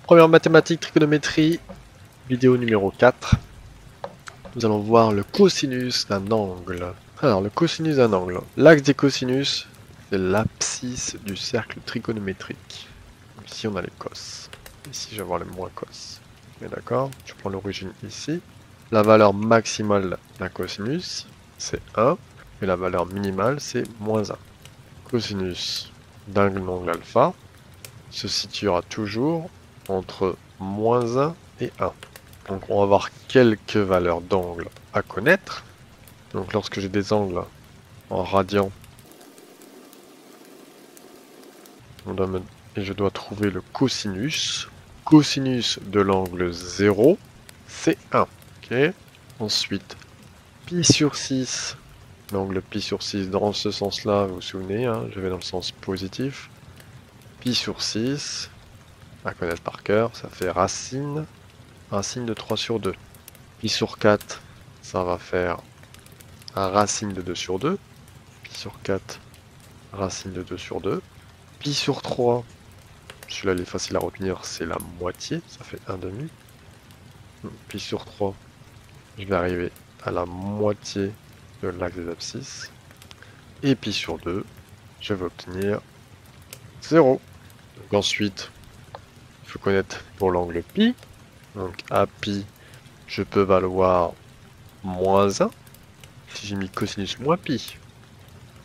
Première mathématique, trigonométrie, vidéo numéro 4. Nous allons voir le cosinus d'un angle. Alors, le cosinus d'un angle. L'axe des cosinus, c'est l'abscisse du cercle trigonométrique. Ici, on a les cos. Ici, je vais avoir les moins cos. Mais d'accord, je prends l'origine ici. La valeur maximale d'un cosinus, c'est 1. Et la valeur minimale, c'est moins 1. Cosinus d'un angle alpha se situera toujours entre moins 1 et 1. Donc on va voir quelques valeurs d'angle à connaître. Donc lorsque j'ai des angles en radian, et je dois trouver le cosinus. Cosinus de l'angle 0, c'est 1. Okay. Ensuite, pi sur 6. L'angle pi sur 6 dans ce sens-là, vous vous souvenez, hein, je vais dans le sens positif. Pi sur 6, à connaître par cœur, ça fait racine de 3 sur 2. Pi sur 4, ça va faire racine de 2 sur 2. Pi sur 4, racine de 2 sur 2. Pi sur 3, celui-là il est facile à retenir, c'est la moitié, ça fait 1 demi. Pi sur 3, je vais arriver à la moitié de l'axe des abscisses. Et pi sur 2, je vais obtenir 0. Donc ensuite, il faut connaître pour l'angle pi. Donc à pi, je peux valoir moins 1. Si j'ai mis cosinus moins pi.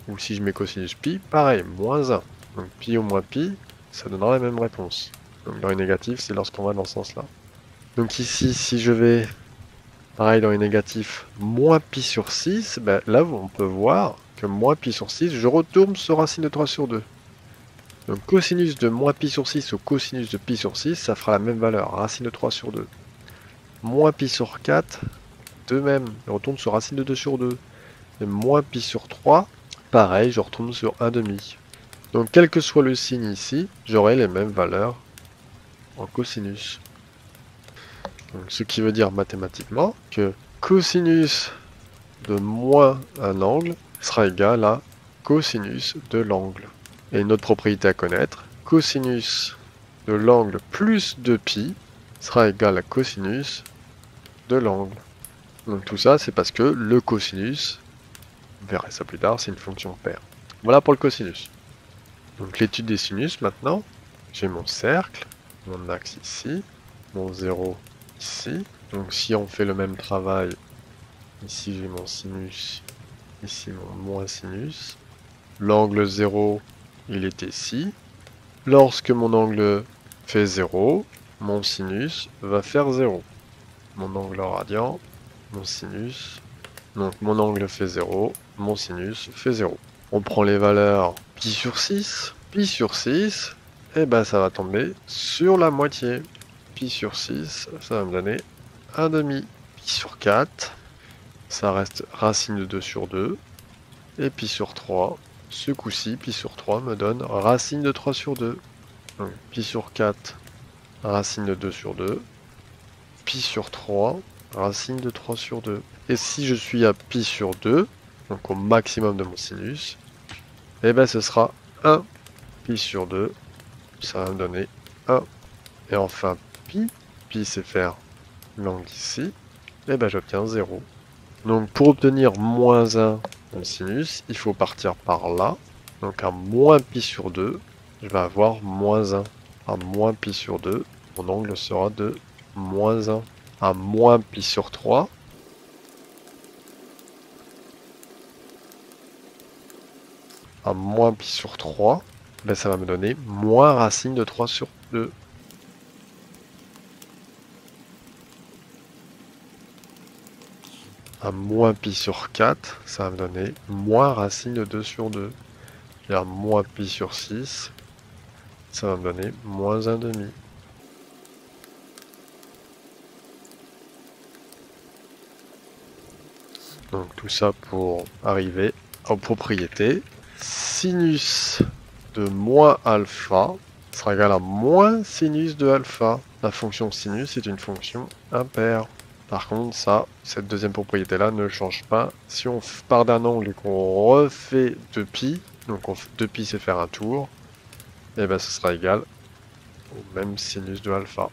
Ou si je mets cosinus pi, pareil, moins 1. Donc pi ou moins pi, ça donnera la même réponse. Donc dans les négatifs, c'est lorsqu'on va dans ce sens-là. Donc ici, si je vais, pareil dans les négatifs, moins pi sur 6, ben là on peut voir que moins pi sur 6, je retourne sur racine de 3 sur 2. Donc cosinus de moins pi sur 6 ou cosinus de pi sur 6, ça fera la même valeur, racine de 3 sur 2. Moins pi sur 4, de même, je retourne sur racine de 2 sur 2. Et moins pi sur 3, pareil, je retourne sur 1 demi. Donc quel que soit le signe ici, j'aurai les mêmes valeurs en cosinus. Donc, ce qui veut dire mathématiquement que cosinus de moins un angle sera égal à cosinus de l'angle. Et une autre propriété à connaître, cosinus de l'angle plus 2pi sera égal à cosinus de l'angle. Donc tout ça, c'est parce que le cosinus, on verra ça plus tard, c'est une fonction paire. Voilà pour le cosinus. Donc l'étude des sinus maintenant, j'ai mon cercle, mon axe ici, mon 0 ici. Donc si on fait le même travail, ici j'ai mon sinus, ici mon moins sinus. L'angle 0, il est ici. Lorsque mon angle fait 0, mon sinus va faire 0. Mon angle radian, mon sinus. Donc mon angle fait 0, mon sinus fait 0. On prend les valeurs pi sur 6. Pi sur 6, et ben ça va tomber sur la moitié. Pi sur 6, ça va me donner 1 demi. Pi sur 4, ça reste racine de 2 sur 2. Et pi sur 3, ce coup-ci, pi sur 3 me donne racine de 3 sur 2. Donc pi sur 4, racine de 2 sur 2. Pi sur 3, racine de 3 sur 2. Et si je suis à pi sur 2, donc au maximum de mon sinus, et ben ce sera 1 pi sur 2, ça va me donner 1. Et enfin pi, pi c'est faire l'angle ici, et ben j'obtiens 0. Donc pour obtenir moins 1 en sinus, il faut partir par là. Donc à moins pi sur 2, je vais avoir moins 1. À moins pi sur 2, mon angle sera de moins 1. À moins pi sur 3, à moins pi sur 3, ben ça va me donner moins racine de 3 sur 2. À moins pi sur 4, ça va me donner moins racine de 2 sur 2. Et à moins pi sur 6, ça va me donner moins 1 demi. Donc tout ça pour arriver aux propriétés. Sinus de moins alpha sera égal à moins sinus de alpha. La fonction sinus est une fonction impaire. Par contre, ça, cette deuxième propriété-là ne change pas. Si on part d'un angle et qu'on refait 2pi, donc 2pi c'est faire un tour, et bien ce sera égal au même sinus de alpha.